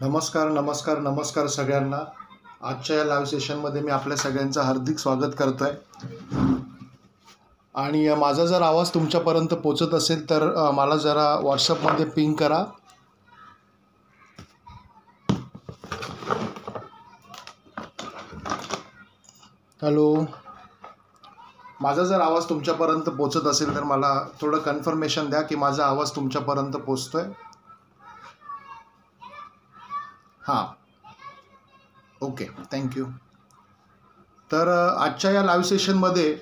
नमस्कार नमस्कार नमस्कार सगळ्यांना। आजच्या या लाईव्ह सेशनमध्ये मी आपल्या सगळ्यांचं हार्दिक स्वागत करतो आहे। आणि माझा जर आवाज तुमच्यापर्यंत पोचत असेल तर मला जरा व्हॉट्सअपमध्ये पिंग करा। हॅलो, माझा जर आवाज तुमच्यापर्यंत पोचत असेल तर मला थोडं कन्फर्मेशन द्या की माझा आवाज तुमच्यापर्यंत पोचतोय। हां, ओके, थँक्यू। तर आजच्या या लाईव्ह सेशनमध्ये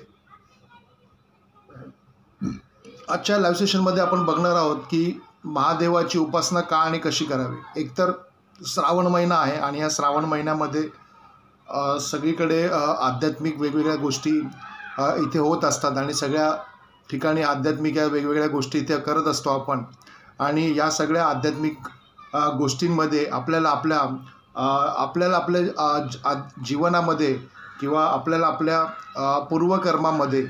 आपण बघणार आहोत की महादेवाची उपासना का आणि कशी करावी। एकतर श्रावण महिना आहे आणि या श्रावण महिन्यामध्ये सगळीकडे आध्यात्मिक वेगवेगळ्या गोष्टी इथे होत असतात आणि सगळ्या ठिकाणी आध्यात्मिक या वेगवेगळ्या गोष्टी इथे करत असतो आपण। आणि या सगळ्या आध्यात्मिक गोष्टींमध्ये आपल्याला आपल्या जीवनामध्ये किंवा आपल्या पूर्वकर्मामध्ये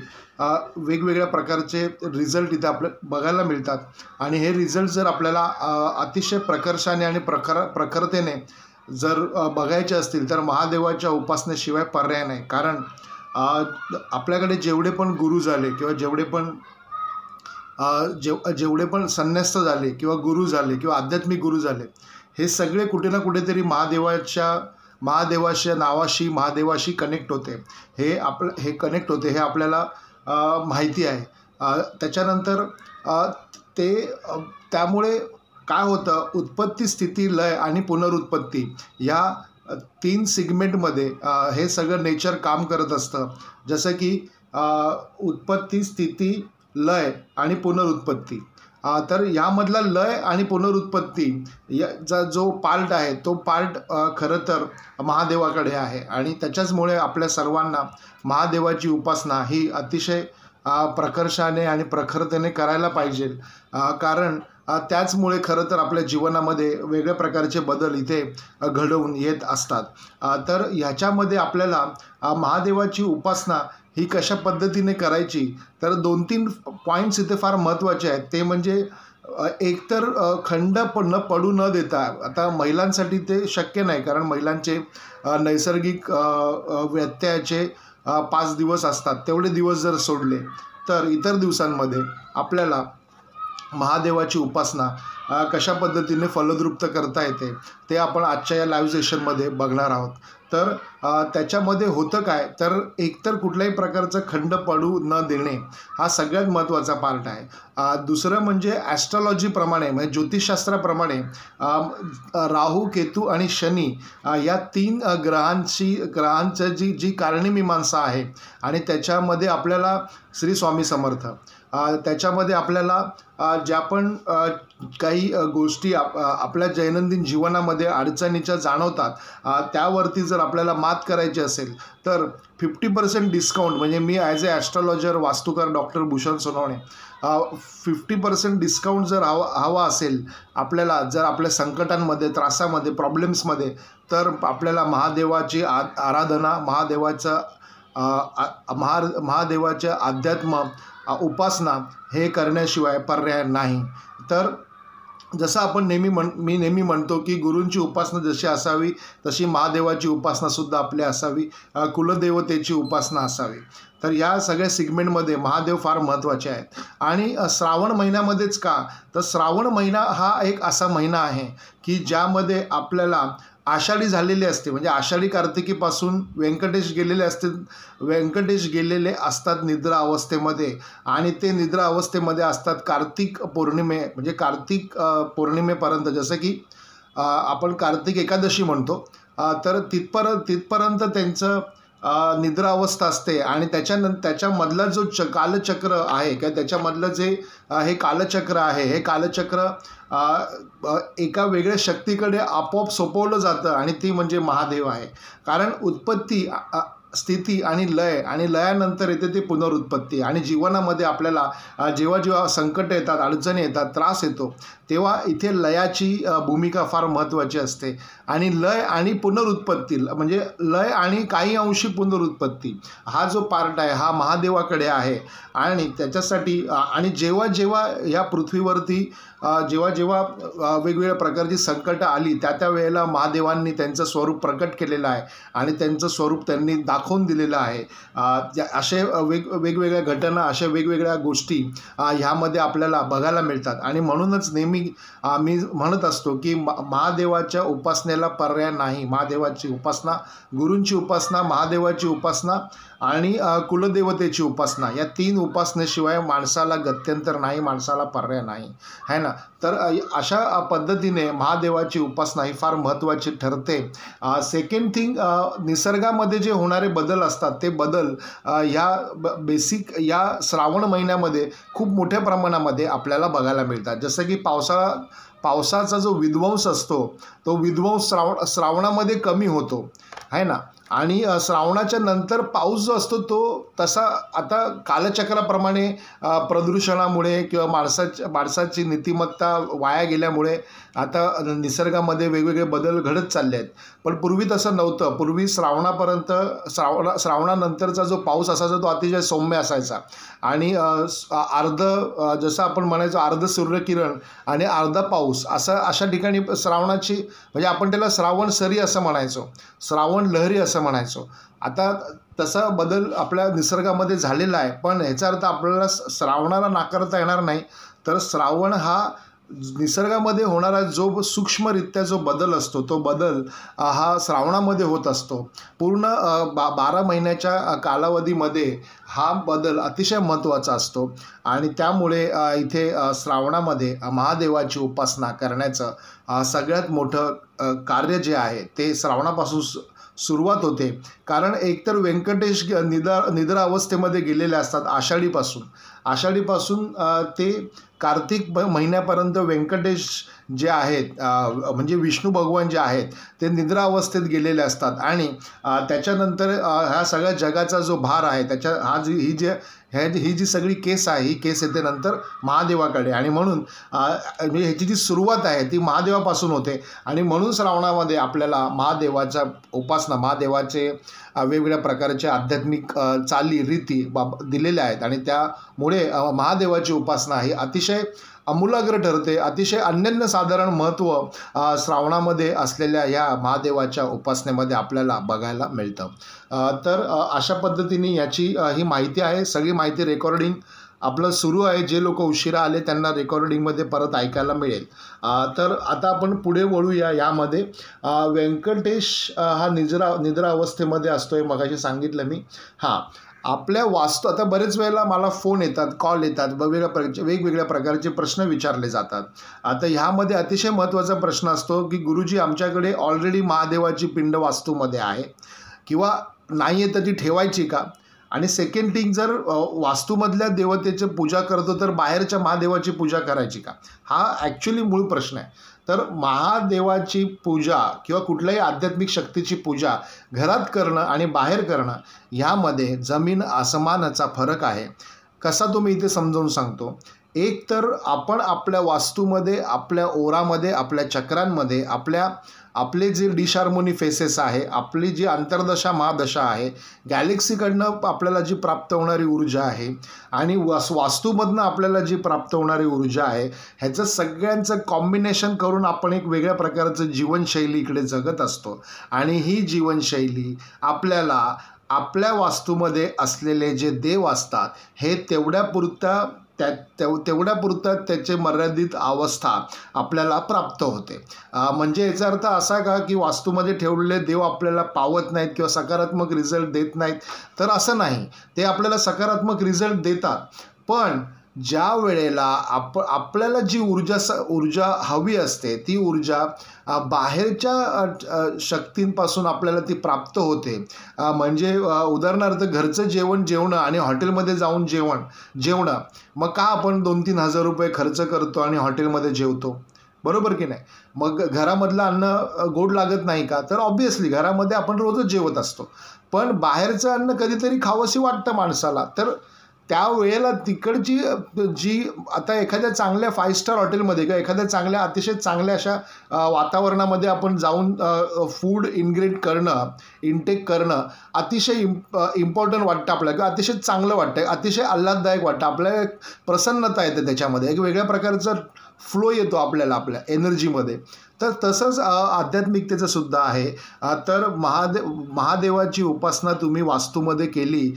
वेगवेगळ्या प्रकारचे रिझल्ट इथे आपल्याला बघायला मिळतात। आणि हे रिझल्ट जर आपल्याला अतिशय प्रकर्षाने आणि प्रखरतेने जर बघायचे असतील तर महादेवाच्या उपासनेशिवाय पर्याय नाही। कारण आपल्याकडे जेवढे पण गुरु झाले किंवा जेवढे पण संन्यस्त झाले किंवा गुरु झाले किंवा आध्यात्मिक गुरु झाले, हे सगळे कुठे ना कुठेतरी महादेवाच्या नावाशी महादेवाशी कनेक्ट होते। हे कनेक्ट होते हे आपल्याला माहिती आहे। त्याच्यानंतर त्यामुळे काय होतं, उत्पत्ती, स्थिती, लय आणि पुनरुत्पत्ती या 3 सेगमेंटमध्ये हे सगळं नेचर काम करत असतं। जसं की उत्पत्ती, स्थिती, लय आणि पुनरुत्पत्ती। तर यामधला लय आणि पुनरुत्पत्ती या जो पार्ट आहे तो पार्ट खरं तर महादेवाकडे आहे। आणि त्याच्याचमुळे आपल्या सर्वांना महादेवाची उपासना ही अतिशय प्रकर्षाने आणि प्रखरतेने करायला पाहिजे। कारण त्याचमुळे खरं तर आपल्या जीवनामध्ये वेगळ्या प्रकारचे बदल इथे घडवून येत असतात। तर ह्याच्यामध्ये आपल्याला महादेवाची उपासना ही कशा पद्धतीने करायची, तर 2-3 पॉईंट्स इथे फार महत्त्वाचे आहेत। ते म्हणजे एकतर खंड पडू न देता, आता महिलांसाठी ते शक्य नाही कारण महिलांचे नैसर्गिक व्यत्ययाचे 5 दिवस असतात। तेवढे दिवस जर सोडले तर इतर दिवसांमध्ये आपल्याला महादेवाची उपासना कशा पद्धतीने फलद्रुप्त करता येते ते आपण आजच्या या लाईव्ह सेशनमध्ये बघणार आहोत। तर त्याच्यामध्ये होतं काय, तर एकतर कुठल्याही प्रकारचं खंड पडू न देणे हा सगळ्यात महत्त्वाचा पार्ट आहे। दुसरं म्हणजे ॲस्ट्रॉलॉजीप्रमाणे म्हणजे ज्योतिषशास्त्राप्रमाणे राहू, केतू आणि शनी या 3 ग्रहांचं जी कारणीमीमांसा आहे आणि त्याच्यामध्ये आपल्याला श्री स्वामी समर्थ त्याच्यामध्ये आपल्याला ज्या पण काही गोष्टी आपल्या दैनंदिन जीवनामध्ये अडचणीच्या जाणवतात त्यावरती जर आपल्याला मात करायची असेल तर 50% डिस्काउंट, म्हणजे मी ॲज अ ॲस्ट्रॉलॉजर वास्तुकार डॉक्टर भूषण सोनवणे 50% डिस्काउंट जर हवा असेल आपल्याला, जर आपल्या संकटांमध्ये, त्रासामध्ये, प्रॉब्लेम्समध्ये, तर आपल्याला महादेवाची आराधना, महादेवाचे अध्यात्म उपासना हे करण्याशिवाय पर्याय नाही। तर जसं आपण मी नेहमी म्हणतो की गुरूंची उपासना जशी असावी तशी महादेवाची उपासनासुद्धा आपली असावी, कुलदेवतेची उपासना असावी। तर या सगळ्या सेगमेंटमध्ये महादेव फार महत्त्वाचे आहेत। आणि श्रावण महिन्यामध्येच का, तर श्रावण महिना हा एक असा महिना आहे की ज्यामध्ये आपल्याला आषाढी झालेली असते, म्हणजे आषाढी कार्तिकीपासून व्यंकटेश गेलेले असतात निद्रा अवस्थेमध्ये। आणि ते निद्रा अवस्थेमध्ये असतात कार्तिक पौर्णिमेपर्यंत, जसं की आपण कार्तिक एकादशी म्हणतो, तर तिथपर्यंत त्यांचं निद्रा अवस्था असते। आणि त्याच्यामधला जो कालचक्र आहे किंवा त्याच्यामधलं जे हे कालचक्र आहे, हे कालचक्र एका वेगळ्या शक्तीकडे आपोआप सोपवलं जातं आणि ती म्हणजे महादेव आहे। कारण उत्पत्ती, स्थिती आणि लय, आणि लयानंतर येते ते पुनरुत्पत्ती। आणि जीवनामध्ये आपल्याला जेव्हा संकट येतात, अडचणी येतात, त्रास येतो, तेव्हा इथे लयाची भूमिका फार महत्त्वाची असते। आणि लय आणि पुनरुत्पत्ती म्हणजे लय आणि काही अंशी पुनरुत्पत्ती हा जो पार्ट आहे हा महादेवाकडे आहे। आणि त्याच्यासाठी आणि जेव्हा या पृथ्वीवरती जेव्हा जेव्हा वेगवेगळ्या प्रकारची संकटं आली त्या वेळेला महादेवांनी त्यांचं स्वरूप प्रकट केलेलं आहे आणि त्यांचं स्वरूप त्यांनी दाखवून दिलेलं आहे. असे वेगवेगळ्या घटना, अशा वेगवेगळ्या गोष्टी ह्यामध्ये आपल्याला बघायला मिळतात. आणि म्हणूनच नेहमी मी म्हणत असतो की महादेवाच्या उपासनेला पर्याय नाही. महादेवाची उपासना, गुरूंची उपासना, महादेवाची उपासना आणि कुलदेवतेची उपासना, या 3 उपासनेशिवाय माणसाला गत्यंतर नाही, माणसाला पर्याय नाही, है ना. तर अशा पद्धतीने महादेवाची उपासना ही फार महत्त्वाची ठरते. सेकंड थिंग, निसर्गामध्ये जे होणारे बदल असतात ते बदल ह्या बेसिक या श्रावण महिन्यामध्ये खूप मोठ्या प्रमाणामध्ये आपल्याला बघायला मिळतात. जसं की पावसाचा जो विध्वंस असतो तो विध्वंस श्रावणामध्ये कमी होतो, आहे ना. आणि श्रावणाच्या नंतर पाऊस जो असतो तो तसा आता कालचक्राप्रमाणे प्रदूषणामुळे किंवा माणसाची नीतिमत्ता वाया गेल्यामुळे आता निसर्गामध्ये वेगवेगळे बदल घडत चालले आहेत. पण पूर्वी तसं नव्हतं. पूर्वी श्रावणानंतरचा जो पाऊस असायचा तो अतिशय सौम्य असायचा आणि जसं आपण म्हणायचो अर्ध सूर्यकिरण आणि अर्धा पाऊस, अशा ठिकाणी श्रावणाची म्हणजे आपण त्याला श्रावण सरी असं म्हणायचो, श्रावण लहरी असं म्हणायचो. आता तसा बदल आपल्या निसर्गामध्ये झालेला आहे. पण ह्याचा अर्थ आपल्याला श्रावणाला नाकारता येणार नाही. तर श्रावण हा निसर्गामध्ये होणारा जो सूक्ष्मरित्या जो बदल असतो तो बदल हा श्रावणामध्ये होत असतो. पूर्ण 12 महिन्याच्या कालावधीमध्ये हा बदल अतिशय महत्त्वाचा असतो आणि त्यामुळे इथे श्रावणामध्ये महादेवाची उपासना करण्याचं सगळ्यात मोठं कार्य जे आहे ते श्रावणापासून सुरुवात होते. कारण एकतर व्यंकटेश निद्रा अवस्थेमध्ये गेलेले असतात आषाढीपासून ते कार्तिक महिन्यापर्यंत व्यंकटेश जे आहेत म्हणजे विष्णू भगवान जे आहेत ते निद्रा अवस्थेत गेलेले असतात आणि त्याच्यानंतर ह्या सगळ्या जगाचा जो भार आहे ही जी सगळी केस आहे ही केस येते नंतर महादेवाकडे. आणि म्हणून ह्याची जी सुरुवात आहे ती महादेवापासून होते आणि म्हणून श्रावणामध्ये आपल्याला महादेवाच्या उपासना, महादेवाचे वेगवेगळ्या प्रकारचे आध्यात्मिक चाली रीती दिलेल्या आहेत आणि त्यामुळे महादेवाची उपासना ही अतिशय आमूलाग्र ठरते. अतिशय अनन्यसाधारण महत्त्व श्रावणामध्ये असलेल्या या महादेवाच्या उपासनेमध्ये आपल्याला बघायला मिळतं. तर अशा पद्धतीने याची ही माहिती आहे. सगळी माहिती रेकॉर्डिंग आपलं सुरू आहे. जे लोक उशिरा आले त्यांना रेकॉर्डिंगमध्ये परत ऐकायला मिळेल. तर आता आपण पुढे वळूया. यामध्ये व्यंकटेश हा निद्रा अवस्थेमध्ये असतो हे मगाशी सांगितलं मी. आपल्या वास्तू आता बरेच वेळेला मला फोन येतात, कॉल येतात, वेगवेगळ्या प्रकारचे प्रश्न विचारले जातात. आता ह्यामध्ये अतिशय महत्त्वाचा प्रश्न असतो की गुरुजी आमच्याकडे ऑलरेडी महादेवाची पिंड वास्तूमध्ये आहे किंवा नाही आहे तर ती ठेवायची का? आणि सेकंड थिंग, जर वास्तूमधल्या देवतेची पूजा करतो तर बाहेरच्या महादेवाची पूजा करायची का? हा ॲक्च्युली मूळ प्रश्न आहे. तर महादेवाची पूजा किंवा कुठल्याही आध्यात्मिक शक्तीची पूजा घरात करणं आणि बाहेर करणं ह्यामध्ये जमीन आसमानाचा फरक आहे. कसा तो मी इथे समजावून सांगतो. एक तर आपण आपल्या वास्तूमध्ये, आपल्या ओरामध्ये, आपल्या चक्रांमध्ये आपले जे डिसहार्मोनी फेसेस आहे, आपली जी अंतर्दशा महादशा आहे, गॅलेक्सीकडनं आपल्याला जी प्राप्त होणारी ऊर्जा आहे आणि वास्तूमधनं आपल्याला जी प्राप्त होणारी ऊर्जा आहे, ह्याचं सगळ्यांचं कॉम्बिनेशन करून आपण एक वेगळ्या प्रकारचं जीवनशैली इकडे जगत असतो. आणि ही जीवनशैली आपल्याला आपल्या वास्तूमध्ये असलेले जे देव असतात हे तेवढ्यापुरतं त्याचे मर्यादित अवस्था आपल्याला प्राप्त होते. म्हणजे याचा अर्थ असा का की वास्तूमध्ये ठेवलेले देव आपल्याला पावत नाहीत किंवा सकारात्मक रिझल्ट देत नाहीत? तर असं नाही, ते आपल्याला सकारात्मक रिझल्ट देतात. पण ज्या वेळेला आपल्याला जी ऊर्जा हवी असते ती ऊर्जा बाहेरच्या शक्तींपासून आपल्याला ती प्राप्त होते. म्हणजे उदाहरणार्थ घरचं जेवणं आणि हॉटेलमध्ये जाऊन जेवणं, मग का आपण 2-3 हजार रुपये खर्च करतो आणि हॉटेलमध्ये जेवतो? बरोबर की नाही? मग घरामधलं अन्न गोड लागत नाही का? तर ऑब्व्हियसली घरामध्ये आपण रोजच जेवत असतो. पण बाहेरचं अन्न कधीतरी खावंसं वाटतं माणसाला. तर त्यावेळेला तिकडची जी आता एखाद्या चांगल्या 5 स्टार हॉटेलमध्ये किंवा एखाद्या चांगल्या अतिशय चांगल्या अशा वातावरणामध्ये आपण जाऊन फूड इनटेक करणं अतिशय इम्पॉर्टंट वाटतं आपल्याला किंवा अतिशय चांगलं वाटतं, अतिशय आल्हाददायक वाटतं, आपल्याला प्रसन्नता येते त्याच्यामध्ये. एक वेगळ्या प्रकारचं फ्लो येतो आपल्याला आपल्या एनर्जीमध्ये. तर तसंच आध्यात्मिकतेचं सुद्धा आहे. तर महादेवाची उपासना तुम्ही वास्तूमध्ये केली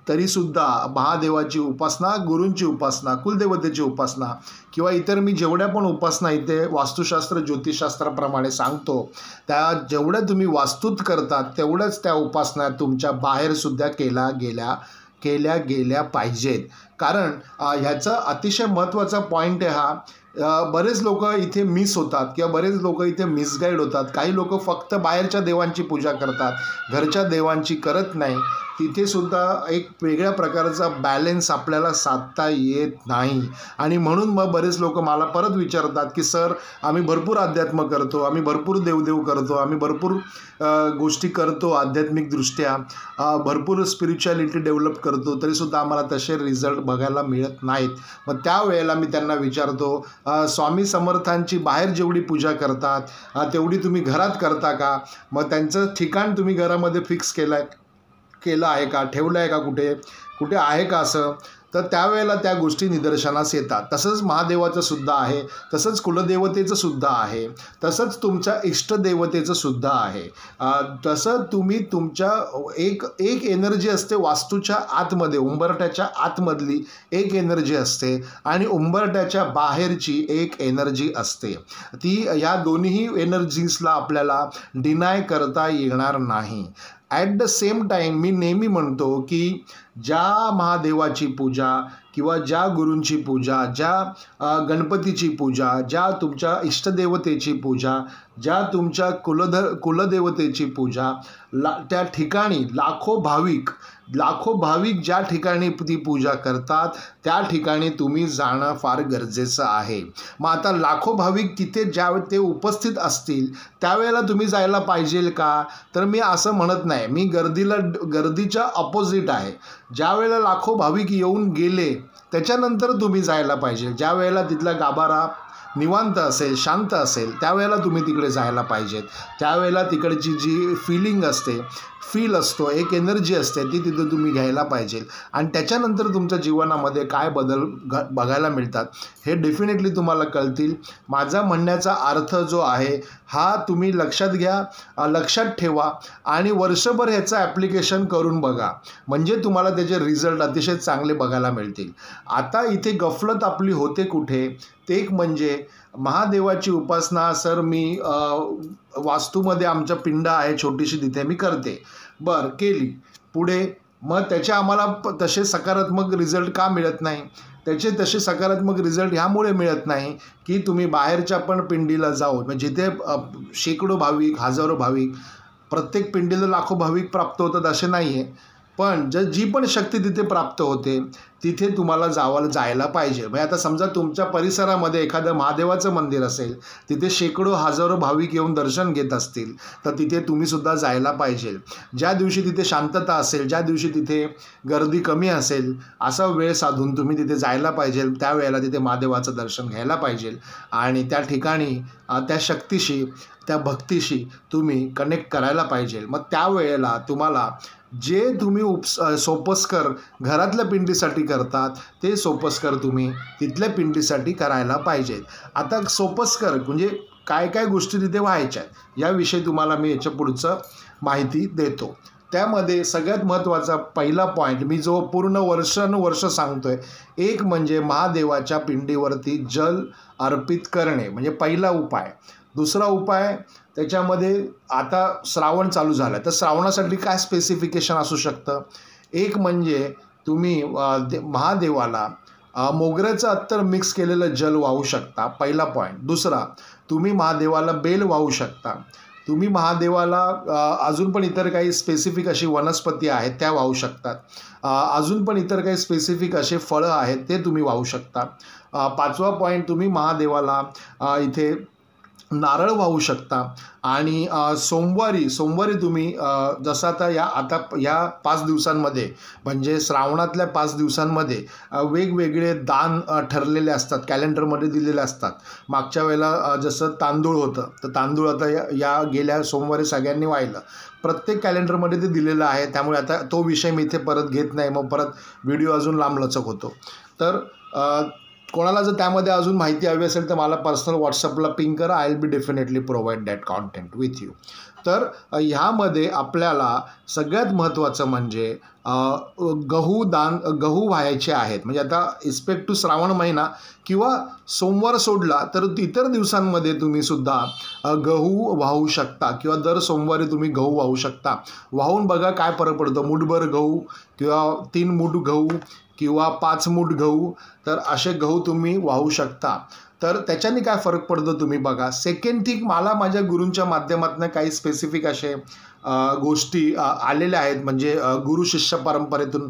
तरीसुद्धा महादेवाची उपासना, गुरूंची उपासना, कुलदेवतेची उपासना किंवा इतर मी जेवढ्या पण उपासना इथे वास्तुशास्त्र ज्योतिषशास्त्राप्रमाणे सांगतो त्या जेवढ्या तुम्ही वास्तूत करतात तेवढ्याच त्या उपासना तुमच्या बाहेरसुद्धा केल्या गेल्या पाहिजेत. कारण ह्याचा अतिशय महत्त्वाचा पॉईंट आहे हा. बरेच लोक इथे मिस होतात किंवा बरेच लोक इथे मिसगाईड होतात. काही लोक फक्त बाहेरच्या देवांची पूजा करतात, घरच्या देवांची करत नाही. तिथे सुद्धा एक वेगळ्या प्रकारचा बॅलेन्स आपल्याला साधता येत नाही. आणि म्हणून मग बरेच लोक मला परत विचारतात की सर आम्ही भरपूर अध्यात्म करतो, आम्ही भरपूर देवदेव करतो, आम्ही भरपूर गोष्टी करतो आध्यात्मिकदृष्ट्या, भरपूर स्पिरिच्युअलिटी डेव्हलप करतो, तरीसुद्धा आम्हाला तसे रिझल्ट बघायला मिळत नाहीत. मग त्यावेळेला मी त्यांना विचारतो स्वामी समर्थांची बाहेर जेवढी पूजा करतात तेवढी तुम्ही घरात करता का? मग त्यांचं ठिकाण तुम्ही घरामध्ये फिक्स केलं आहे का, ठेवलं आहे का, कुठे आहे का असं? तर त्यावेळेला त्या गोष्टी निदर्शनास येतात. तसंच महादेवाचं सुद्धा आहे, तसंच कुलदेवतेचं सुद्धा आहे, तसंच तुमच्या इष्टदेवतेचं सुद्धा आहे. तसं तुम्ही तुमच्या एक एनर्जी असते वास्तूच्या आतमध्ये, उंबरट्याच्या आतमधली एक एनर्जी असते आणि उंबरट्याच्या बाहेरची एक एनर्जी असते. ह्या दोन्ही एनर्जीजला आपल्याला डिनाय करता येणार नाही. ॲट द सेम टाईम मी नेहमी म्हणतो की ज्या महादेवाची पूजा किंवा ज्या गुरूंची पूजा, ज्या गणपतीची पूजा, ज्या तुमच्या इष्टदेवतेची पूजा, ज्या तुमच्या कुलदेवतेची पूजा, त्या ठिकाणी लाखो भाविक ज्या ठिकाणी ती पूजा करतात त्या ठिकाणी तुम्ही जाणं फार गरजेचं आहे. मग आता लाखो भाविक तिथे ज्यावेळी ते उपस्थित असतील त्यावेळेला तुम्ही जायला पाहिजे का? तर मी असं म्हणत नाही. मी गर्दीच्या अपोजिट आहे. ज्या वेळेला लाखो भाविक येऊन गेले त्याच्यानंतर तुम्ही जायला पाहिजे. ज्या वेळेला तिथला गाभारा निवांत असेल, शांत असेल, त्यावेळेला तुम्ही तिकडे जायला पाहिजेत. त्यावेळेला तिकडची जी फील असतो, एक एनर्जी असते ती तिथे तुम्ही घ्यायला पाहिजे. आणि त्याच्यानंतर तुमच्या जीवनामध्ये काय बदल बघायला मिळतात हे डेफिनेटली तुम्हाला कळतील. माझा म्हणण्याचा अर्थ जो आहे हा तुम्ही लक्षात घ्या, लक्षात ठेवा आणि वर्षभर ह्याचं ॲप्लिकेशन करून बघा. म्हणजे तुम्हाला त्याचे रिझल्ट अतिशय चांगले बघायला मिळतील. आता इथे गफलत आपली होते कुठे? ते एक म्हणजे महादेवाची उपासना सर मी वास्तूमध्ये आमच्या पिंड आहे छोटीशी तिथे मी करते. बरं, केली. पुढे मग त्याचे आम्हाला तसे सकारात्मक रिझल्ट का मिळत नाही? त्याचे तसे सकारात्मक रिझल्ट ह्यामुळे मिळत नाही की तुम्ही बाहेरच्या पण पिंडीला जाऊन जिथे शेकडो भाविक, हजारो भाविक, प्रत्येक पिंडीला लाखो भाविक प्राप्त होतात असे नाही आहे. पण जी पण शक्ती तिथे प्राप्त होते तिथे तुम्हाला जायला पाहिजे. म्हणजे आता समजा तुमच्या परिसरामध्ये एखादं महादेवाचं मंदिर असेल, तिथे शेकडो हजारो भाविक येऊन दर्शन घेत असतील तर तिथे तुम्हीसुद्धा जायला पाहिजे. ज्या दिवशी तिथे शांतता असेल, ज्या दिवशी तिथे गर्दी कमी असेल असा वेळ साधून तुम्ही तिथे जायला पाहिजे. त्यावेळेला तिथे महादेवाचं दर्शन घ्यायला पाहिजे आणि त्या ठिकाणी त्या शक्तीशी, त्या भक्तीशी तुम्ही कनेक्ट करायला पाहिजे. मग त्यावेळेला तुम्हाला जे तुम्ही सोपस्कर घरातल्या पिंडीसाठी करतात ते सोपस्कर तुम्ही तिथल्या पिंडीसाठी करायला पाहिजेत. आता सोपस्कर म्हणजे काय काय गोष्टी तिथे व्हायच्या याविषयी तुम्हाला मी याच्या पुढचं माहिती देतो. त्यामध्ये सगळ्यात महत्त्वाचा पहिला पॉईंट मी जो पूर्ण वर्षानुवर्ष सांगतोय, एक म्हणजे महादेवाच्या पिंडीवरती जल अर्पित करणे म्हणजे पहिला उपाय. दुसरा उपाय त्याच्यामध्ये आता श्रावण चालू झाला तर श्रावणासाठी काय स्पेसिफिकेशन असू शकतं? एक म्हणजे तुम्ही महादेवाला मोगऱ्याचं अत्तर मिक्स केलेलं जल वाहू शकता, पहिला पॉईंट. दुसरा, तुम्ही महादेवाला बेल वाहू शकता. तुम्ही महादेवाला अजून पण इतर काही स्पेसिफिक अशी वनस्पती आहेत त्या वाहू शकतात. अजून पण इतर काही स्पेसिफिक असे फळं आहेत ते तुम्ही वाहू शकता. पाचवा पॉईंट, तुम्ही महादेवाला इथे नारळ वाहू शकता. आणि सोमवारी तुम्ही जसं आता या 5 दिवसांमध्ये म्हणजे श्रावणातल्या 5 दिवसांमध्ये वेगवेगळे दान ठरलेले असतात, कॅलेंडरमध्ये दिलेले असतात. मागच्या वेळेला जसं तांदूळ होतं तर तांदूळ आता या गेल्या सोमवारी सगळ्यांनी वाहिलं. प्रत्येक कॅलेंडरमध्ये ते दिलेलं आहे. त्यामुळे आता तो विषय मी इथे परत घेत नाही, मग परत व्हिडिओ अजून लांबलचक होतो. तर कोणाला जर त्यामध्ये अजून माहिती हवी असेल तर मला पर्सनल व्हॉट्सअपला पिंग करा. I will be definitely provide that content with you. तर ह्यामध्ये आपल्याला सगळ्यात महत्त्वाचं म्हणजे गहू व्हायचे आहेत. म्हणजे आता इस्पेक्ट टू श्रावण महिना किंवा सोमवार सोडला तर इतर दिवसांमध्ये तुम्ही सुद्धा गहू वाहू शकता किंवा दर सोमवारी तुम्ही गहू वाहू शकता. वाहून बघा काय फरक पडतो. मूठभर गहू किंवा 3 मूठ गहू किंवा 5 मूठ गहू, तर असे गहू तुम्ही वाहू शकता. तर त्याच्याने काय फरक पडतो तुम्ही बघा. सेकंड थिंग, मला माझ्या गुरूंच्या माध्यमातून काही स्पेसिफिक असे गोष्टी आलेल्या आहेत, म्हणजे गुरु शिष्य परंपरेतून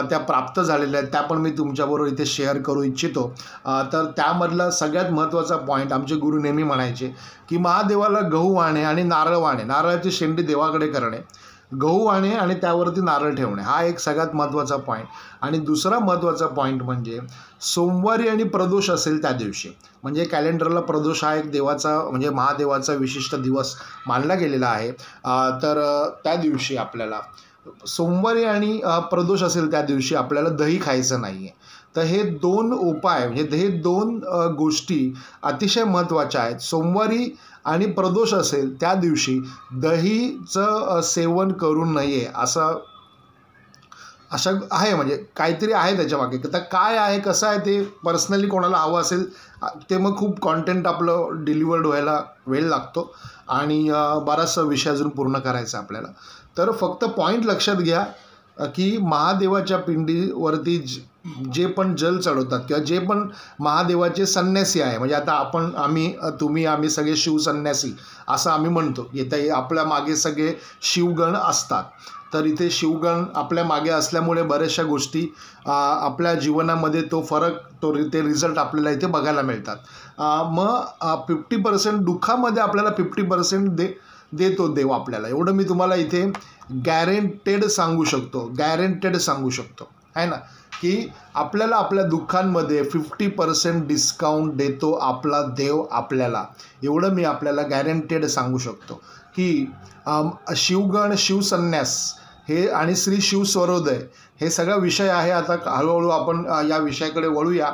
त्या प्राप्त झालेल्या आहेत. त्या पण मी तुमच्याबरोबर इथे शेअर करू इच्छितो. तर त्यामधला सगळ्यात महत्त्वाचा पॉईंट आमचे गुरु नेहमी म्हणायचे की महादेवाला गहू वाहणे आणि नारळ वाहणे, नारळाची शेंडी देवाकडे करणे, गहू वाहणे आणि त्यावरती नारळ ठेवणे, हा एक सगळ्यात महत्त्वाचा पॉईंट. आणि दुसरा महत्त्वाचा पॉईंट म्हणजे सोमवारी आणि प्रदोष असेल त्या दिवशी, म्हणजे कॅलेंडरला प्रदोष हा एक देवाचा म्हणजे महादेवाचा विशिष्ट दिवस मानला गेलेला आहे. तर त्या दिवशी आपल्याला सोमवारी आणि प्रदोष असेल त्या दिवशी आपल्याला दही खायचं नाही आहे. तर हे 2 उपाय म्हणजे हे 2 गोष्टी अतिशय महत्त्वाच्या आहेत. सोमवारी आणि प्रदोष असेल त्या दिवशी दहीचं सेवन करू नये असं आहे. म्हणजे काहीतरी आहे त्याच्यामागे. तर काय आहे कसं आहे ते पर्सनली कोणाला हवं असेल ते मग खूप कॉन्टेंट आपलं डिलिव्हर्ड व्हायला वेळ लागतो आणि बराचसा विषय अजून पूर्ण करायचा आपल्याला. तर फक्त पॉईंट लक्षात घ्या की महादेवाच्या पिंडीवरती जे पण जल चढवतात किंवा जे पण महादेवाचे संन्यासी आहे, म्हणजे आता आम्ही सगळे शिवसन्यासी असं आम्ही म्हणतो. इथे आपल्या मागे सगळे शिवगण असतात. तर इथे शिवगण आपल्या मागे असल्यामुळे बऱ्याचशा गोष्टी आपल्या जीवनामध्ये तो फरक ते रिझल्ट आपल्याला इथे बघायला मिळतात. मग 50% दुःखामध्ये आपल्याला 50% देतो देव आपल्याला, एवढं मी तुम्हाला इथे गॅरेंटेड सांगू शकतो आहे ना, की आपल्याला आपल्या दुःखांमध्ये 50% डिस्काउंट देतो आपला देव आपल्याला, एवढं मी आपल्याला गॅरेंटेड सांगू शकतो. की शिवगण, शिवसन्यास हे आणि श्री शिवस्वरोदय हे सगळा विषय आहे. आता हळूहळू आपण या विषयाकडे वळूया.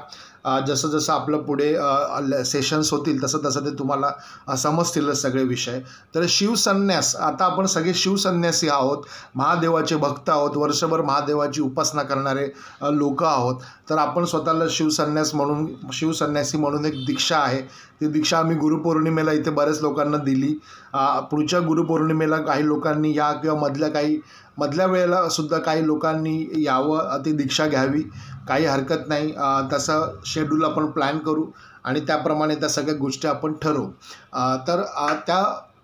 जसं जसं आपलं पुढे सेशन्स होतील तसं तसं ते तुम्हाला समजतीलच सगळे विषय. तर शिवसन्यास, आता आपण सगळे शिवसन्यासी आहोत, महादेवाचे भक्त आहोत, वर्षभर महादेवाची उपासना करणारे लोक आहोत. तर आपण स्वतःला शिवसन्यासी म्हणून एक दीक्षा आहे, ती दीक्षा आम्ही गुरुपौर्णिमेला इथे बऱ्याच लोकांना दिली. पुढच्या गुरुपौर्णिमेला काही लोकांनी या किंवा मधल्या वेळेला सुद्धा काही लोकांनी यावं, ती दीक्षा घ्यावी, काही हरकत नाही. तसं शेड्यूल आपण प्लॅन करू आणि त्याप्रमाणे त्या सगळ्या गोष्टी आपण ठरवू. तर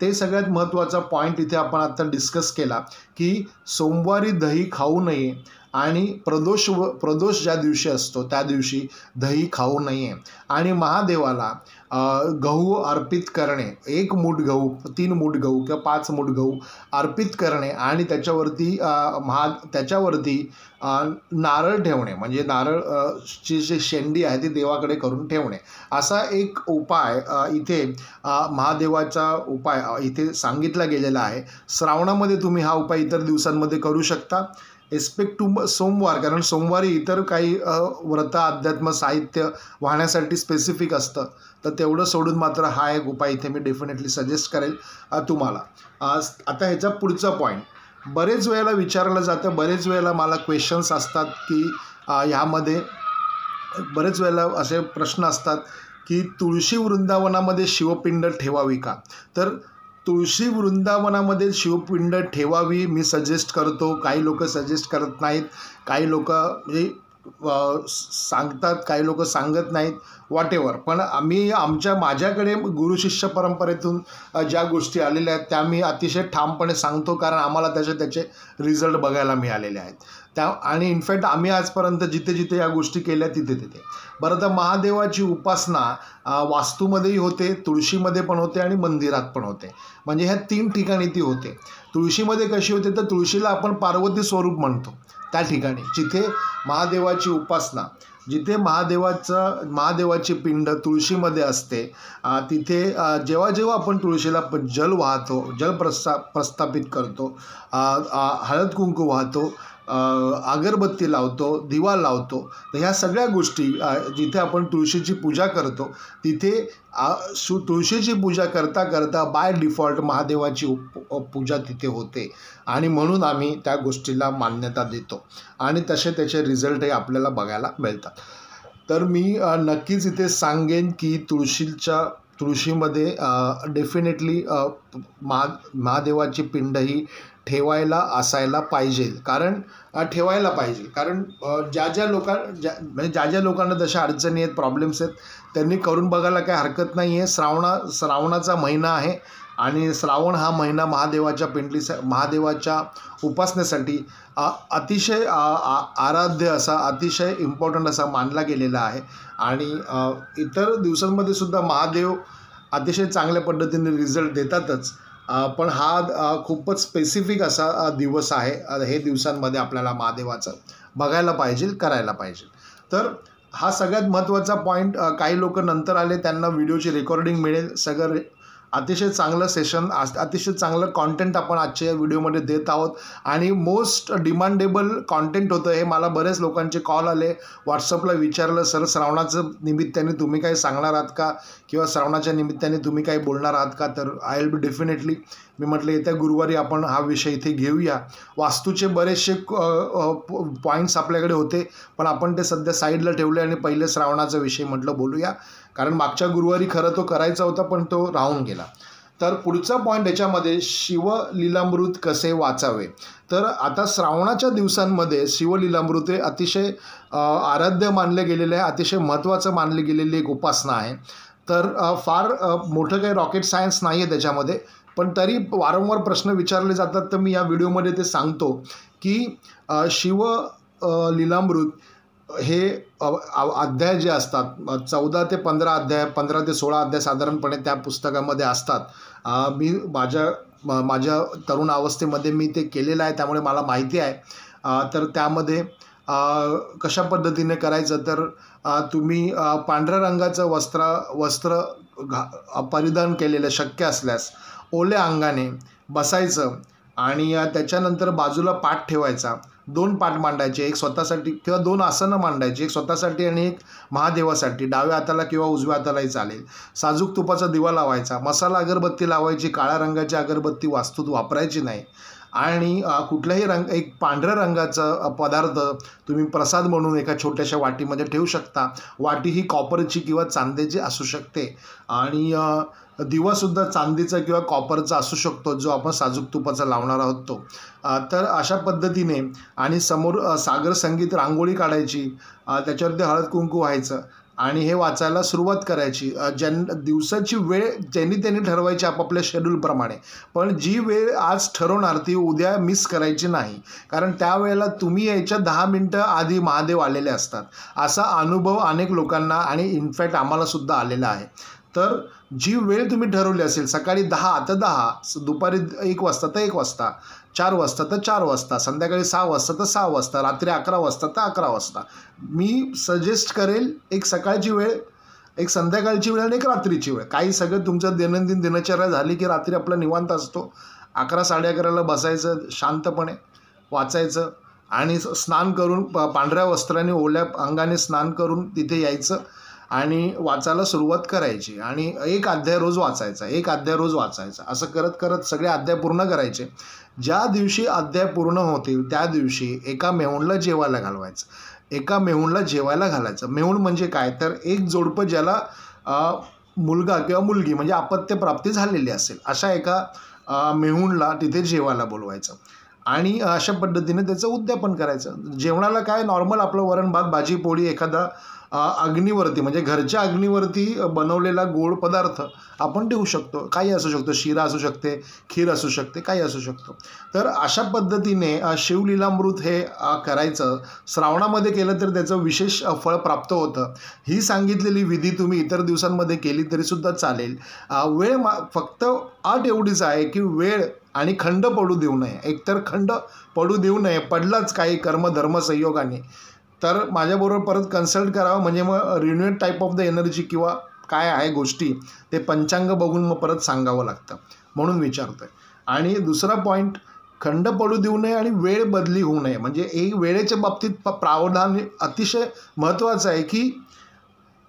ते सगळ्यात महत्त्वाचा पॉईंट इथे आपण आता डिस्कस केला की सोमवारी दही खाऊ नये आणि प्रदोष ज्या दिवशी असतो त्या दिवशी दही खाऊ नये आणि महादेवाला गहू अर्पित करणे, 1 मूठ गहू, 3 मूठ गहू किंवा 5 मूठ गहू अर्पित करणे आणि त्याच्यावरती नारळ ठेवणे, म्हणजे नारळची जी शेंडी आहे ती देवाकडे करून ठेवणे, असा एक उपाय इथे महादेवाचा उपाय इथे सांगितला गेलेला आहे. श्रावणामध्ये तुम्ही हा उपाय इतर दिवसांमध्ये करू शकता एस्पेक्ट टू सोमवार, कारण सोमवारी इतर काही व्रत अध्यात्म साहित्य वाहण्यासाठी स्पेसिफिक असतं. तर तेवढं सोडून मात्र हा एक उपाय इथे मी डेफिनेटली सजेस्ट करेल तुम्हाला. आता ह्याचा पुढचा पॉईंट बरेच वेळेला विचारलं जातं, बरेच वेळेला मला क्वेश्चन्स असतात की ह्यामध्ये बरेच वेळेला असे प्रश्न असतात की तुळशी वृंदावनामध्ये शिवपिंड ठेवावी का? तर तुळशी वृंदावनामध्ये शिवपिंड ठेवावी मी सजेस्ट करतो. काही लोक सजेस्ट करत नाहीत, काही लोक म्हणजे सांगतात, काही लोक सांगत नाहीत, वॉटेवर. पण माझ्याकडे गुरुशिष्य परंपरेतून ज्या गोष्टी आलेल्या आहेत त्या मी अतिशय ठामपणे सांगतो, कारण आम्हाला त्याचे रिझल्ट बघायला मिळालेले आहेत. आणि इनफॅक्ट आम्ही आजपर्यंत जिथे या गोष्टी केल्या तिथे. बरं, तर महादेवाची उपासना वास्तूमध्येही होते, तुळशीमध्ये पण होते आणि मंदिरात पण होते. म्हणजे ह्या 3 ठिकाणी ती होते. तुळशीमध्ये कशी होते तर तुळशीला आपण पार्वती स्वरूप म्हणतो. त्या ठिकाणी जिथे महादेवाची उपासना, जिथे महादेवाची पिंड तुळशीमध्ये असते, तिथे जेव्हा आपण तुळशीला जल वाहतो, जल प्रस्थापित करतो, हळद कुंकू वाहतो, अगरबत्ती लावतो, दिवा लावतो. तर ह्या सगळ्या गोष्टी जिथे आपण तुळशीची पूजा करतो तिथे तुळशीची पूजा करता करता बाय डिफॉल्ट महादेवाची पूजा तिथे होते आणि म्हणून आम्ही त्या गोष्टीला मान्यता देतो आणि तसे त्याचे रिझल्टही आपल्याला बघायला मिळतात. तर मी नक्कीच इथे सांगेन की तुळशीमध्ये डेफिनेटली महादेवाची पिंड ही असायला पाहिजे. कारण ज्या ज्या लोकांना जशा अडचणी आहेत, प्रॉब्लेम्स आहेत, त्यांनी करून बघायला काही हरकत नाही आहे. श्रावणाचा महिना आहे आणि श्रावण हा महिना महादेवाच्या उपासनेसाठी अतिशय आराध्य असा, अतिशय इम्पॉर्टंट असा मानला गेलेला आहे. आणि इतर दिवसांमध्ये सुद्धा महादेव अतिशय चांगल्या पद्धतीने रिझल्ट देतातच, पण हा खूपच स्पेसिफिक असा दिवस आहे. हे दिवसांमध्ये आपल्याला महादेवाचं बघायला पाहिजे, करायला पाहिजे. तर हा सगळ्यात महत्त्वाचा पॉईंट. काही लोक नंतर आले, त्यांना व्हिडिओची रेकॉर्डिंग मिळेल. सगळं अतिशय चांगलं सेशन, अतिशय चांगलं कॉन्टेंट आपण आजच्या या व्हिडिओमध्ये देत आहोत आणि मोस्ट डिमांडेबल कॉन्टेंट होतं हे. मला बरेच लोकांचे कॉल आले, व्हॉट्सअपला विचारलं, सर श्रावणाचं निमित्ताने तुम्ही काही सांगणार आहात का, किंवा श्रावणाच्या निमित्ताने तुम्ही काही बोलणार आहात का. तर आय विल बी डेफिनेटली. मी म्हटलं येत्या गुरुवारी आपण हा विषय इथे घेऊया. वास्तूचे बरेचसे पॉईंट्स आपल्याकडे होते, पण आपण ते सध्या साईडला ठेवले आणि पहिले श्रावणाचा विषय म्हटलं बोलूया, कारण मागच्या गुरुवारी खरं तो करायचा होता पण तो राहून गेला. तर पुढचा पॉईंट याच्यामध्ये शिवलीलामृत कसे वाचावे. तर आता श्रावणाच्या दिवसांमध्ये शिवलीलामृत हे अतिशय आराध्य मानले गेलेले आहे, अतिशय महत्त्वाचं मानले गेलेली एक उपासना आहे. तर फार मोठं काही रॉकेट सायन्स नाही आहे त्याच्यामध्ये, पण तरी वारंवार प्रश्न विचारले जातात, तर मी या व्हिडिओमध्ये ते सांगतो की शिवलीलामृत हे अध्याय जे असतात 14 ते 15 अध्याय, 15 ते 16 अध्याय साधारणपणे त्या पुस्तकामध्ये असतात. मी माझ्या तरुण अवस्थेमध्ये मी ते केलेलं आहे, त्यामुळे मला माहिती आहे. तर त्यामध्ये कशा पद्धतीने करायचं, तर तुम्ही पांढऱ्या रंगाचं वस्त्र परिधान केलेलं शक्य असल्यास ओल्या अंगाने बसायचं आणि त्याच्यानंतर बाजूला पाट ठेवायचा. 2 पाट मांडायचे, एक स्वतःसाठी किंवा 2 आसनं मांडायची, एक स्वतःसाठी आणि एक महादेवासाठी. डाव्या हाताला किंवा उजव्या हातालाही चालेल. साजूक तुपाचा दिवा लावायचा, मसाला अगरबत्ती लावायची, काळ्या रंगाची अगरबत्ती वास्तूत वापरायची नाही. आणि कुठल्याही एक पांढऱ्या रंगाचा पदार्थ तुम्ही प्रसाद म्हणून एका छोट्याशा वाटीमध्ये ठेवू शकता. वाटी ही कॉपरची किंवा चांदीची असू शकते आणि दिवासुद्धा चांदीचा किंवा कॉपरचा असू शकतो, जो आपण साजूक तुपाचा लावणार आहोत तो. तर अशा पद्धतीने आणि समोर सागर संगीत रांगोळी काढायची, त्याच्यावरती हळद कुंकू व्हायचं आणि हे वाचायला सुरुवात करायची. दिवसाची वेळ त्यांनी ठरवायची आपापल्या शेड्यूलप्रमाणे, पण जी वेळ आज ठरवणार ती उद्या मिस करायची नाही, कारण त्यावेळेला तुम्ही यायच्या 10 मिनटं आधी महादेव आलेले असतात. असा अनुभव अनेक लोकांना आणि इनफॅक्ट आम्हालासुद्धा आलेला आहे. तर जी वेळ तुम्ही ठरवली असेल, सकाळी 10 तर 10, दुपारी 1 वाजता तर 1 वाजता, 4 वाजता तर 4 वाजता, संध्याकाळी 6 वाजता तर 6 वाजता, रात्री 11 वाजता तर 11 वाजता. मी सजेस्ट करेल एक सकाळची वेळ, एक संध्याकाळची वेळ आणि एक रात्रीची वेळ. काही सगळं तुमचं दैनंदिन दिनचर्या झाली की रात्री आपला निवांत असतो. 11, 11:30ला बसायचं, शांतपणे वाचायचं आणि स्नान करून पांढऱ्या वस्त्राने ओल्या अंगाने स्नान करून तिथे यायचं आणि वाचायला सुरुवात करायची आणि एक अध्याय रोज वाचायचा. असं करत करत सगळे अध्याय पूर्ण करायचे. ज्या दिवशी अध्याय पूर्ण होतील त्या दिवशी एका मेहुणला जेवायला घालायचं. मेहुण म्हणजे काय, तर एक जोडपं ज्याला मुलगा किंवा मुलगी म्हणजे अपत्यप्राप्ती झालेली असेल, अशा एका मेहुणला तिथे जेवायला बोलवायचं आणि अशा पद्धतीने त्याचं उद्यापन करायचं. जेवणाला काय नॉर्मल आपलं वरण भात भाजी पोळी, एखादा अग्नीवरती म्हणजे घरच्या अग्नीवरती बनवलेला गोड पदार्थ आपण देऊ शकतो. काही असू शकतो, शिरा असू शकते, खीर असू शकते, काही असू शकतो. तर अशा पद्धतीने शिवलीलामृत हे करायचं. श्रावणामध्ये केलं तर त्याचं विशेष फळ प्राप्त होतं. ही सांगितलेली विधी तुम्ही इतर दिवसांमध्ये केली तरीसुद्धा चालेल. वेळ फक्त अट एवढीच आहे की वेळ आणि खंड पडू देऊ नये. एकतर खंड पडू देऊ नये, पडलाच काही कर्मधर्म संयोगाने तर माझ्याबरोबर परत कन्सल्ट करावं, म्हणजे मग रिन्युएड टाईप ऑफ द एनर्जी किंवा काय आहे गोष्टी ते पंचांग बघून मग परत सांगावं लागतं, म्हणून विचारतोय. आणि दुसरा पॉईंट, खंड पडू देऊ नये आणि वेळ बदली होऊ नये. म्हणजे एक वेळेच्या बाबतीत प्रावधान अतिशय महत्त्वाचं आहे, की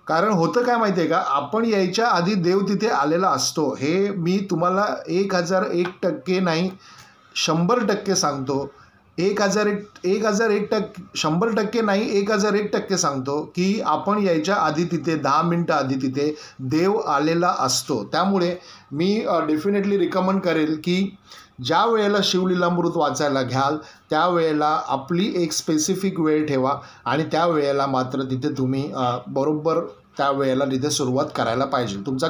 कारण होतं काय माहिती आहे का, आपण यायच्या आधी देव तिथे आलेला असतो. हे मी तुम्हाला 1001% नाही 100% सांगतो. 1,001% नाही 1,001% सांगतो की आपण यायच्या आधी तिथे 10 मिनटं आधी तिथे देव आलेला असतो. त्यामुळे मी डेफिनेटली रिकमेंड करेल की ज्या वेळेला शिवलीलामृत वाचायला घ्याल त्यावेळेला आपली एक स्पेसिफिक वेळ ठेवा आणि त्या वेळेला मात्र तिथे तुम्ही बरोबर त्या वेळेला तिथे सुरुवात करायला पाहिजे. तुमचा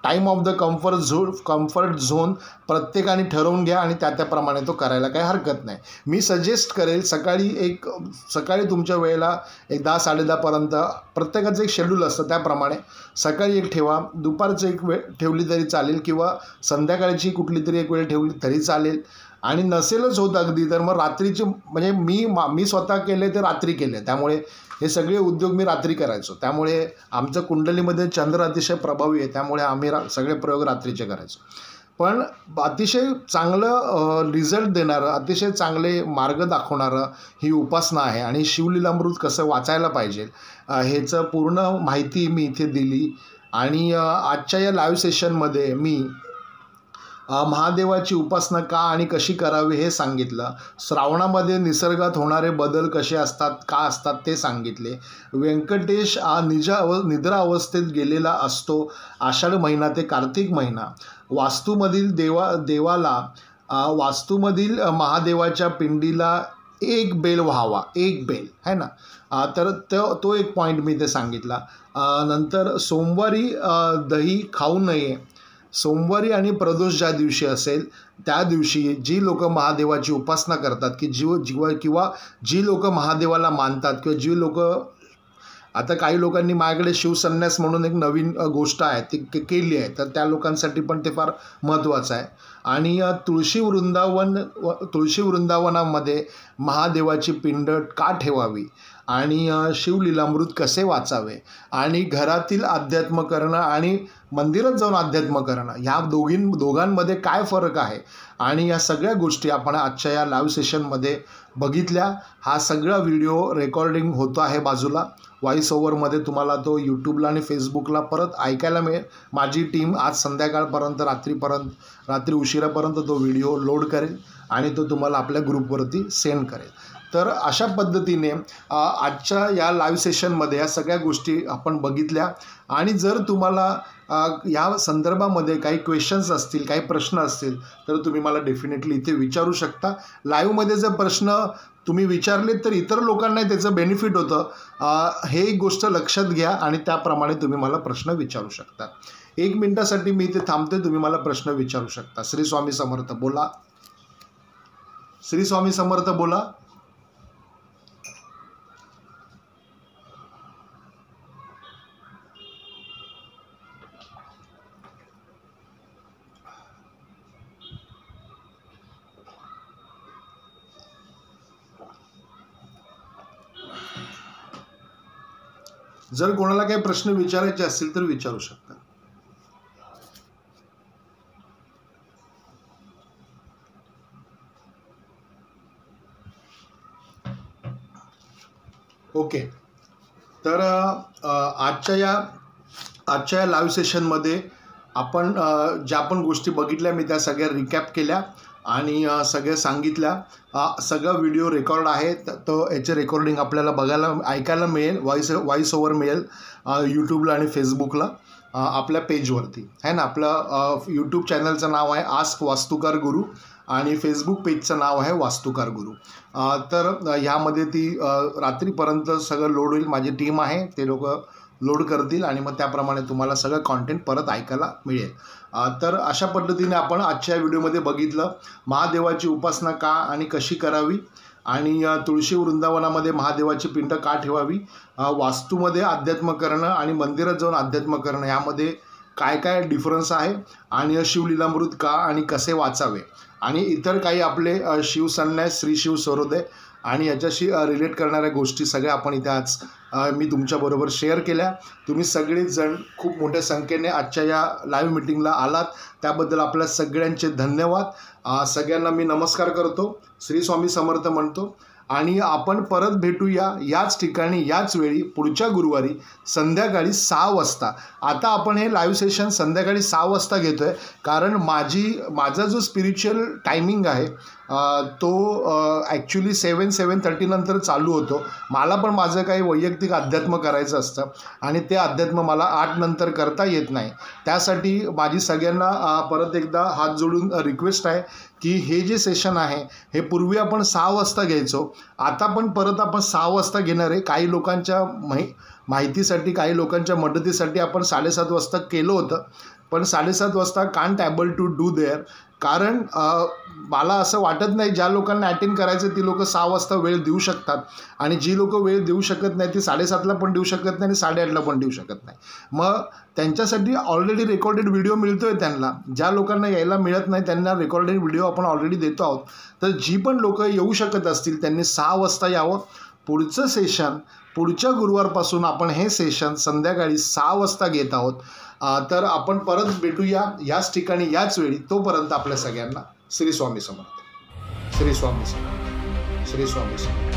time of the comfort zone प्रत्येकाने ठरवून घ्या आणि त्याप्रमाणे तो करायला काही हरकत नाही. मी सजेस्ट करेल सकाळी तुमच्या वेळेला एक 10-10:30पर्यंत प्रत्येकाचं एक शेड्यूल असतं, त्याप्रमाणे सकाळी एक ठेवा, दुपारचं एक वेळ ठेवली तरी चालेल किंवा संध्याकाळची कुठली तरी एक वेळ ठेवली तरी चालेल. आणि नसेलच होत अगदी तर मग रात्रीचे, म्हणजे मी स्वतः केले ते रात्री केले, त्यामुळे हे सगळे उद्योग मी रात्री करायचो. त्यामुळे आमचं कुंडलीमध्ये चंद्र अतिशय प्रभावी आहे, त्यामुळे आम्ही सगळे प्रयोग रात्रीचे करायचो. पण अतिशय चांगलं रिझल्ट देणारं, अतिशय चांगले मार्ग दाखवणारं ही उपासना आहे. आणि शिवलीलामृत कसं वाचायला पाहिजे ह्याचं पूर्ण माहिती मी इथे दिली. आणि आजच्या या लाईव्ह सेशनमध्ये मी महादेवाची उपासना का आणि कशी करावी हे सांगितलं. श्रावणामध्ये निसर्गात होणारे बदल कसे असतात, का असतात ते सांगितले. व्यंकटेश निद्रा अवस्थेत गेलेला असतो आषाढ महिना ते कार्तिक महिना. वास्तूमधील महादेवाच्या पिंडीला एक बेल व्हावा, एक बेल है ना. तर तो एक पॉईंट मी ते सांगितला. नंतर सोमवारी दही खाऊ नये. सोमवारी आणि प्रदोष ज्या दिवशी असेल त्या दिवशी जी लोक महादेवाची उपासना करतात की किंवा जी लोक महादेवाला मानतात किंवा जी लोक, आता काही लोकांनी माझ्याकडे शिवसन्यास म्हणून एक नवीन गोष्ट आहे ती केली आहे, तर त्या लोकांसाठी पण ते फार महत्त्वाचं आहे. आणि तुळशी वृंदावनामध्ये महादेवाची पिंड का ठेवावी आणि शिवलीलामृत कसे वाचावे आणि घरातील अध्यात्म करणं आणि मंदिरात जाऊन अध्यात्म करणं ह्या दोघांमध्ये काय फरक आहे आणि या सगळ्या गोष्टी आपण आजच्या या लाईव्ह सेशनमध्ये बघितल्या. हा सगळा व्हिडिओ रेकॉर्डिंग होतो आहे बाजूला व्हॉइस ओव्हरमध्ये, तुम्हाला तो यूट्यूबला आणि फेसबुकला परत ऐकायला मिळेल. माझी टीम आज संध्याकाळपर्यंत रात्री उशिरापर्यंत तो व्हिडिओ लोड करेल आणि तो तुम्हाला आपल्या ग्रुपवरती सेंड करेल. तर अशा पद्धतीने आजच्या या लाईव्ह सेशनमध्ये या सगळ्या गोष्टी आपण बघितल्या. आणि जर तुम्हाला या संदर्भामध्ये काही क्वेश्चन्स असतील, काही प्रश्न असतील तर तुम्ही मला डेफिनेटली इथे विचारू शकता. लाईव्हमध्ये जर प्रश्न तुम्ही विचारले तर इतर लोकांना त्याचं बेनिफिट होतं, हे एक गोष्ट लक्षात घ्या आणि त्याप्रमाणे तुम्ही मला प्रश्न विचारू शकता. 1 मिनिटासाठी मी इथे थांबते, तुम्ही मला प्रश्न विचारू शकता. श्री स्वामी समर्थ बोला. श्री स्वामी समर्थ बोला. जर कोणाला काही प्रश्न विचारायचे असतील तर विचारू शकता. ओके, तर आजच्या या लाईव्ह सेशनमध्ये आपण ज्या पण गोष्टी बघितल्या मी त्या सगळ्या रिकॅप केल्या आणि सगळ्या सांगितल्या. सगळा व्हिडिओ रेकॉर्ड आहे, तर याचे रेकॉर्डिंग आपल्याला ऐकायला मिळेल, व्हॉइस ओव्हर मिळेल यूट्यूबला आणि फेसबुकला आपल्या पेजवरती आहे ना. आपलं यूट्यूब चॅनलचं नाव आहे आस्क वास्तुकार गुरु आणि फेसबुक पेजचं नाव आहे वास्तुकार गुरु. तर ह्यामध्ये ती रात्रीपर्यंत सगळं लोड होईल. माझी टीम आहे, ते लोक लोड करतील आणि मग त्याप्रमाणे तुम्हाला सगळं कॉन्टेंट परत ऐकायला मिळेल. तर अशा पद्धतीने आपण आजच्या व्हिडिओमध्ये बघितलं महादेवाची उपासना का आणि कशी करावी आणि तुळशी वृंदावनामध्ये महादेवाची पिंड का ठेवावी, वास्तूमध्ये अध्यात्म करणं आणि मंदिरात जाऊन अध्यात्म करणं यामध्ये काय काय डिफरन्स आहे आणि शिवलीलामृत का आणि कसे वाचावे आणि इतर काही आपले शिवसन्यास श्री शिव सरोदे आणि याच्याशी रिलेट करणाऱ्या गोष्टी सगळ्या आपण इथे आज मी तुमच्याबरोबर शेअर केल्या. तुम्ही सगळेजण खूप मोठ्या संख्येने आजच्या या लाईव्ह मीटिंगला आलात, त्याबद्दल आपल्या सगळ्यांचे धन्यवाद. सगळ्यांना मी नमस्कार करतो, श्री स्वामी समर्थ म्हणतो आणि आपण परत भेटूया याच ठिकाणी याच वेळी पुढच्या गुरुवारी संध्याकाळी 6 वाजता. आता आपण हे लाईव्ह सेशन संध्याकाळी 6 वाजता घेतो आहे, कारण माझा जो स्पिरिच्युअल टायमिंग आहे तो ॲक्च्युली 7:30 नंतर चालू होतो. मला पण माझं काही वैयक्तिक अध्यात्म करायचं असतं आणि ते अध्यात्म मला 8 नंतर करता येत नाही. त्यासाठी माझी सगळ्यांना परत एकदा हात जोडून रिक्वेस्ट आहे की हे जे सेशन आहे हे पूर्वी आपण 6 वाजता घ्यायचो, आता पण परत आपण 6 वाजता घेणार आहे. काही लोकांच्या माहितीसाठी, काही लोकांच्या मदतीसाठी आपण 7:30 वाजता केलं होतं, पण 7:30 वाजता can't able to do there, कारण मला असं वाटत नाही ज्या लोकांना अटेंड करायचं ती लोकं 6 वाजता वेळ देऊ शकतात आणि जी लोकं वेळ देऊ शकत नाही ती 7:30ला पण देऊ शकत नाही आणि 8:30ला पण देऊ शकत नाही. मग त्यांच्यासाठी ऑलरेडी रेकॉर्डेड व्हिडिओ मिळतो आहे त्यांना. ज्या लोकांना यायला मिळत नाही त्यांना रेकॉर्डेड व्हिडिओ आपण ऑलरेडी देतो आहोत. तर जी पण लोकं येऊ शकत असतील त्यांनी 6 वाजता यावं. पुढचं सेशन पुढच्या गुरुवारपासून आपण हे सेशन संध्याकाळी 6 वाजता घेत आहोत. तर आपण परत भेटूया याच ठिकाणी याच वेळी. तोपर्यंत आपल्या सगळ्यांना श्री स्वामी समर्थ. श्री स्वामी समर्थ. श्री स्वामी समर्थ.